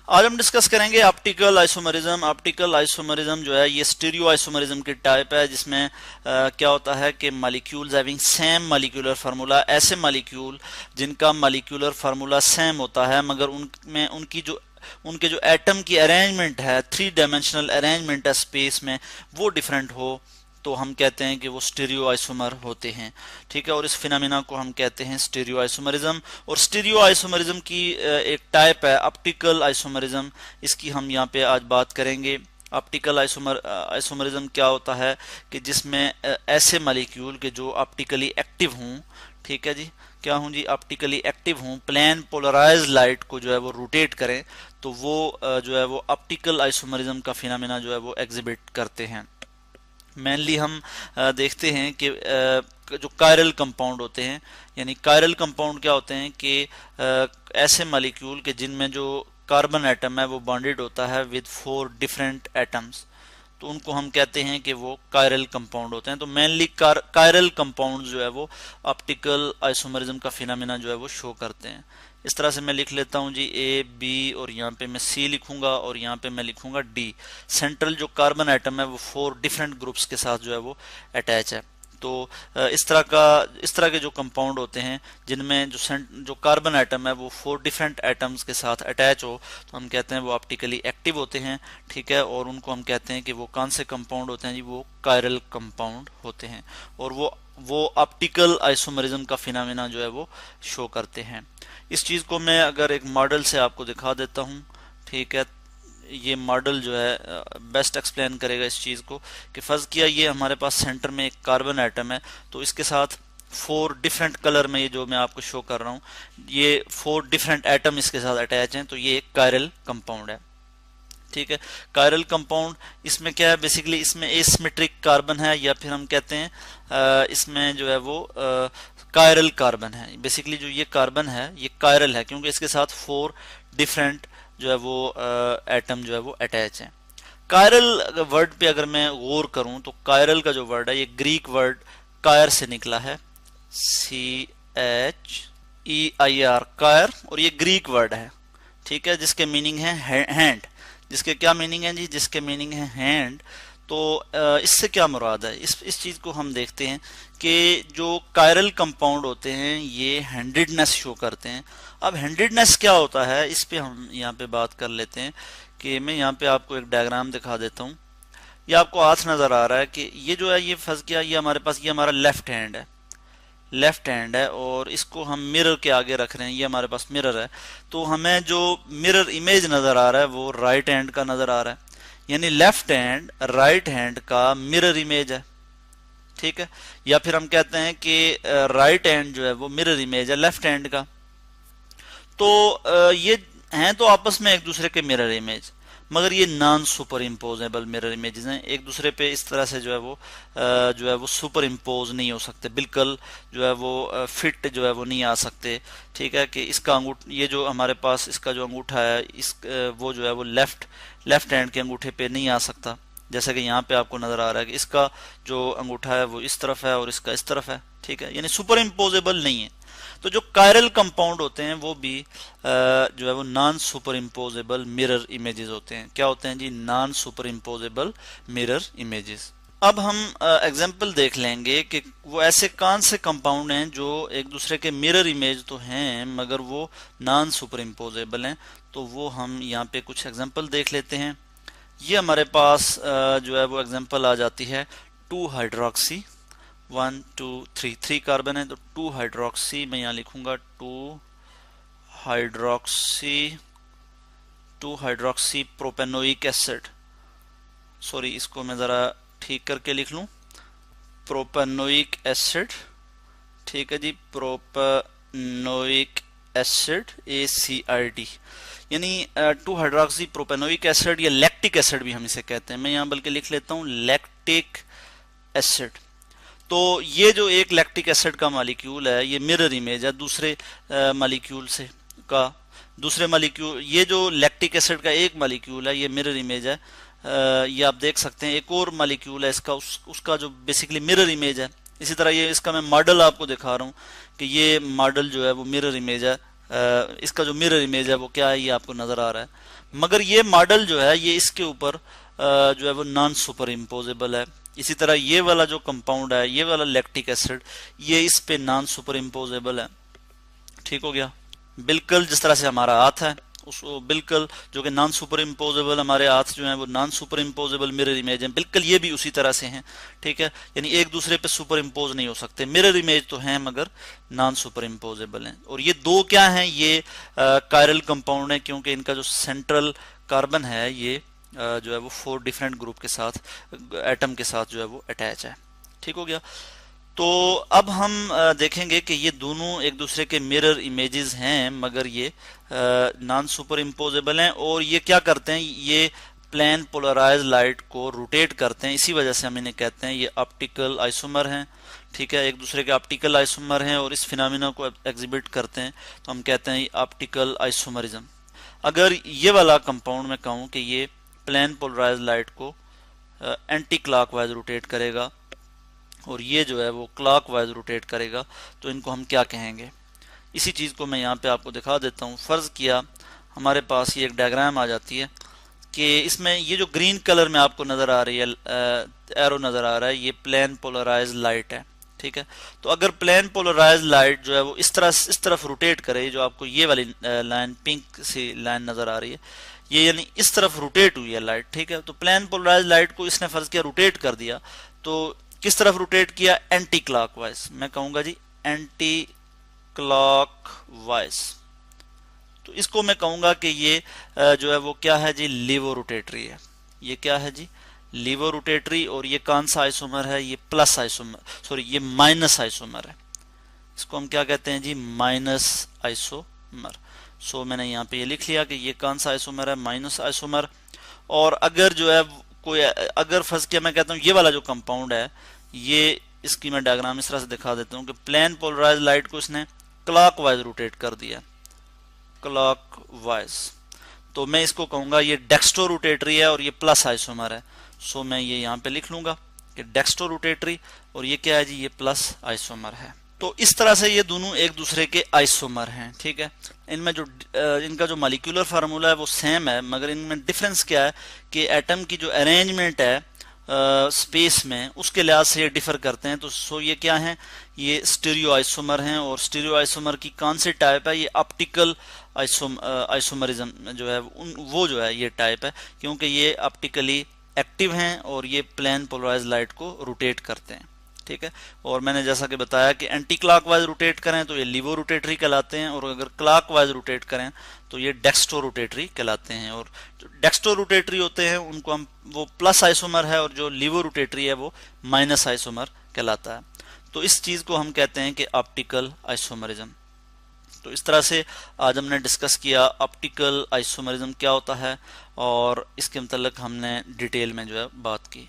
आज हम डिस्कस करेंगे ऑप्टिकल आइसोमरिज्म। ऑप्टिकल आइसोमरिज्म जो है ये स्टीरियो आइसोमरिज्म की टाइप है, जिसमें क्या होता है कि molecules having same molecular formula, ऐसे मॉलिक्यूल जिनका मॉलिक्यूलर फार्मूला सेम होता है मगर उनमें उनके जो एटम की अरेंजमेंट है, थ्री डायमेंशनल अरेंजमेंट है स्पेस में, वो डिफरेंट हो, तो हम कहते हैं कि वो स्टीरियो आइसोमर होते हैं। ठीक है, और इस फिनोमेना को हम कहते हैं स्टीरियो आइसोमरिज्म। और स्टीरियो आइसोमरिज्म की एक टाइप है ऑप्टिकल आइसोमरिज्म, इसकी हम यहाँ पे आज बात करेंगे। ऑप्टिकल आइसोमरिज्म क्या होता है कि जिसमें ऐसे मॉलिक्यूल के जो ऑप्टिकली एक्टिव हों, ठीक है जी, क्या हूँ जी, ऑप्टिकली एक्टिव हूँ, प्लेन पोलराइज लाइट को जो है वो रोटेट करें, तो वो जो है वो ऑप्टिकल आइसोमरिज्म का फिनोमेना जो है वो एग्जिबिट करते हैं। मेनली हम देखते हैं कि जो कायरल कंपाउंड होते हैं, यानी कायरल कंपाउंड क्या होते हैं कि ऐसे मॉलिक्यूल के जिनमें जो कार्बन एटम है वो बॉन्डेड होता है विद 4 डिफरेंट एटम्स, तो उनको हम कहते हैं कि वो कायरल कंपाउंड होते हैं। तो मेनली कायरल कंपाउंड जो है वो ऑप्टिकल आइसोमरिज्म का फिनोमेना जो है वो शो करते हैं। इस तरह से मैं लिख लेता हूँ जी ए बी, और यहाँ पे मैं सी लिखूंगा और यहाँ पे मैं लिखूंगा डी। सेंट्रल जो कार्बन एटम है वो 4 डिफरेंट ग्रुप्स के साथ जो है वो अटैच है। तो इस तरह के जो कंपाउंड होते हैं जिनमें जो कार्बन एटम है वो 4 डिफरेंट एटम्स के साथ अटैच हो, तो हम कहते हैं वो ऑप्टिकली एक्टिव होते हैं। ठीक है, और उनको हम कहते हैं कि वो कौन से कंपाउंड होते हैं जी, वो कायरल कंपाउंड होते हैं, और वो ऑप्टिकल आइसोमरिज्म का फिनोमेना जो है वो शो करते हैं। इस चीज़ को मैं अगर एक मॉडल से आपको दिखा देता हूँ, ठीक है, ये मॉडल जो है बेस्ट एक्सप्लेन करेगा इस चीज़ को कि फर्ज किया ये हमारे पास सेंटर में एक कार्बन एटम है, तो इसके साथ 4 डिफरेंट कलर में, ये जो मैं आपको शो कर रहा हूँ, ये 4 डिफरेंट एटम इसके साथ अटैच हैं, तो ये एक कायरल कंपाउंड है। ठीक है, कायरल कंपाउंड इसमें क्या है, बेसिकली इसमें एसिमेट्रिक कार्बन है, या फिर हम कहते हैं इसमें जो है वो कायरल कार्बन है। बेसिकली जो ये कार्बन है ये कायरल है क्योंकि इसके साथ 4 डिफरेंट जो है वो एटम जो है वो अटैच हैं। कायरल वर्ड पे अगर मैं गौर करूं तो कायरल का जो वर्ड है ये ग्रीक वर्ड कायर से निकला है, CHEIR, कायर, और ये ग्रीक वर्ड है। ठीक है, जिसके मीनिंग है हैंड। जिसके क्या मीनिंग है जी, जिसके मीनिंग है हैंड। तो इससे क्या मुराद है, इस चीज़ को हम देखते हैं कि जो कायरल कंपाउंड होते हैं ये हैंडेडनेस शो करते हैं। अब हैंडेडनेस क्या होता है, इस पे हम यहाँ पे बात कर लेते हैं कि मैं यहाँ पे आपको एक डायग्राम दिखा देता हूँ। ये आपको हाथ नज़र आ रहा है कि ये जो है ये फंस गया, ये हमारे पास, ये हमारा लेफ्ट हैंड है, लेफ्ट हैंड है, और इसको हम मिरर के आगे रख रहे हैं, ये हमारे पास मिरर है, तो हमें जो मिरर इमेज नज़र आ रहा है वो राइट हैंड का नज़र आ रहा है, यानी लेफ्ट हैंड राइट हैंड का मिरर इमेज है। ठीक है, या फिर हम कहते हैं कि राइट हैंड जो है वो मिरर इमेज है लेफ्ट हैंड का। तो ये हैं तो आपस में एक दूसरे के मिरर इमेज, मगर ये non superimposable mirror images हैं, एक दूसरे पे इस तरह से जो है वो सुपर इम्पोज नहीं हो सकते, बिल्कुल जो है वो फिट जो है वो नहीं आ सकते। ठीक है, कि इसका ये जो हमारे पास इसका जो अंगूठा है वो जो है वो लेफ्ट हैंड के अंगूठे पे नहीं आ सकता, जैसा कि यहाँ पे आपको नजर आ रहा है कि इसका जो अंगूठा है वो इस तरफ है और इसका इस तरफ है। ठीक है, यानी सुपर इम्पोजेबल नहीं है। तो जो कायरल कंपाउंड होते हैं वो भी जो है वो non superimposable mirror images होते हैं। क्या होते हैं जी, non superimposable mirror images. अब हम एग्जाम्पल देख लेंगे कि वो ऐसे कौन से कंपाउंड हैं जो एक दूसरे के मिरर इमेज तो हैं मगर वो नॉन सुपर इम्पोजेबल हैं। तो वो हम यहाँ पे कुछ एग्जाम्पल देख लेते हैं। ये हमारे पास जो है वो एग्जाम्पल आ जाती है 2 हाइड्रोक्सी, 1 2 3 3 कार्बन है, तो 2 हाइड्रोक्सी मैं यहाँ लिखूंगा 2 हाइड्रोक्सी प्रोपेनोइक एसिड, सॉरी इसको मैं ज़रा ठीक करके लिख लूँ, प्रोपेनोइक एसिड। ठीक है जी, प्रोपेनोइक एसिड ACID, यानी 2 हाइड्रोक्सी प्रोपेनोइक एसिड या लैक्टिक एसिड भी हम इसे कहते हैं। मैं यहाँ बल्कि लिख लेता हूँ लैक्टिक एसिड। तो ये जो एक लैक्टिक एसिड का मॉलिक्यूल है ये मिरर इमेज है दूसरे मॉलिक्यूल से का, दूसरे मॉलिक्यूल, ये जो लैक्टिक एसिड का एक मॉलिक्यूल है ये मिरर इमेज है। ये आप देख सकते हैं एक और मॉलिक्यूल है इसका, उसका जो बेसिकली मिरर इमेज है। इसी तरह ये इसका मैं मॉडल आपको दिखा रहा हूँ कि ये मॉडल जो है वो मिरर इमेज है इसका जो मिरर इमेज है वो क्या है, ये आपको नजर आ रहा है। मगर ये मॉडल जो है ये इसके ऊपर जो है वो नॉन सुपर इम्पोजेबल है। इसी तरह ये वाला जो कंपाउंड है, ये वाला लैक्टिक एसिड, ये इस पे नॉन सुपर इम्पोजेबल है। ठीक हो गया। बिल्कुल जिस तरह से हमारा हाथ है उसको बिल्कुल जो कि नॉन सुपर इम्पोजेबल, हमारे हाथ जो है वो non superimposable mirror image है, बिल्कुल ये भी उसी तरह से हैं। ठीक है, यानी एक दूसरे पे सुपर इम्पोज नहीं हो सकते। मिरर इमेज तो हैं मगर नॉन सुपर इम्पोजेबल हैं। और ये दो क्या हैं, ये कायरल कंपाउंड है, क्योंकि इनका जो सेंट्रल कार्बन है ये जो है वो 4 डिफरेंट ग्रुप के साथ, एटम के साथ जो है वो अटैच है। ठीक हो गया। तो अब हम देखेंगे कि ये दोनों एक दूसरे के मिरर इमेजेस हैं, मगर ये नॉन सुपर इम्पोजेबल हैं। और ये क्या करते हैं, ये प्लेन पोलराइज लाइट को रोटेट करते हैं, इसी वजह से हम इन्हें कहते हैं ये ऑप्टिकल आइसोमर हैं। ठीक है, एक दूसरे के ऑप्टिकल आइसोमर हैं और इस फिनोमिना को एग्जिबिट करते हैं, तो हम कहते हैं ऑप्टिकल आइसोमरिज्म। अगर ये वाला कंपाउंड मैं कहूँ कि ये प्लेन पोलराइज लाइट को एंटी क्लॉकवाइज रोटेट करेगा और ये जो है वो क्लॉकवाइज रोटेट करेगा, तो इनको हम क्या कहेंगे। इसी चीज़ को मैं यहाँ पे आपको दिखा देता हूँ। फ़र्ज़ किया हमारे पास ये एक डायग्राम आ जाती है कि इसमें ये जो ग्रीन कलर में आपको नज़र आ रही है, एरो नज़र आ रहा है, ये प्लेन पोलराइज लाइट है। ठीक है, तो अगर प्लेन पोलराइज लाइट जो है वो इस तरफ रोटेट करे, जो आपको ये वाली लाइन पिंक सी लाइन नज़र आ रही है, ये यानी इस तरफ रोटेट हुई है लाइट। ठीक है, तो प्लेन पोलराइज लाइट को इसने फ़र्ज़ किया रोटेट कर दिया, तो किस तरफ रोटेट किया, एंटी क्लॉकवाइज। मैं कहूंगा जी एंटी क्लॉकवाइज। तो इसको मैं कहूंगा कि ये जो है वो क्या है जी, लीवो रोटेटरी है। ये क्या है जी, लीवो रोटेटरी। और ये कौन सा आइसोमर है, ये प्लस आइसोमर, सॉरी ये माइनस आइसोमर है। इसको हम क्या कहते हैं जी, माइनस आइसोमर। सो मैंने यहाँ पे ये लिख लिया कि ये कौन सा आइसोमर है, माइनस आइसोमर। और अगर जो है कोई, अगर फर्ज किया मैं कहता हूँ ये वाला जो कंपाउंड है, ये इसकी मैं डायग्राम इस तरह से दिखा देता हूँ कि प्लेन पोलराइज लाइट को इसने क्लॉकवाइज रोटेट कर दिया, क्लॉकवाइज, तो मैं इसको कहूंगा ये डेक्स्ट्रो रोटेटरी है और ये प्लस आइसोमर है। सो मैं ये यहाँ पे लिख लूंगा कि डेक्स्ट्रो रोटेटरी, और ये क्या है जी, ये प्लस आइसोमर है। तो इस तरह से ये दोनों एक दूसरे के आइसोमर हैं। ठीक है, इनमें जो इनका जो मॉलिक्यूलर फार्मूला है वो सेम है, मगर इनमें डिफरेंस क्या है कि एटम की जो अरेंजमेंट है स्पेस में, उसके लिहाज से ये डिफर करते हैं। तो सो ये क्या है, ये स्टीरियो आइसोमर हैं। और स्टीरियो आइसोमर की कौन सी टाइप है, ये ऑप्टिकल आइसोमरिज्म जो है वो जो है ये टाइप है, क्योंकि ये ऑप्टिकली एक्टिव हैं और ये प्लेन पोलराइज लाइट को रोटेट करते हैं। ठीक है, और मैंने जैसा कि बताया कि एंटी क्लॉकवाइज रोटेट करें तो ये लीवो रोटेटरी कहलाते हैं, और अगर क्लॉकवाइज रोटेट करें तो ये डेक्स्ट्रो रोटेटरी कहलाते हैं। और जो डेक्स्ट्रो रोटेटरी होते हैं उनको हम, वो प्लस आइसोमर है, और जो लीवो रोटेटरी है वो माइनस आइसोमर कहलाता है। तो इस चीज को हम कहते हैं कि ऑप्टिकल आइसोमरिज्म। तो इस तरह से आज हमने डिस्कस किया ऑप्टिकल आइसोमरिज्म क्या होता है, और इसके मतलब हमने डिटेल में जो है बात की।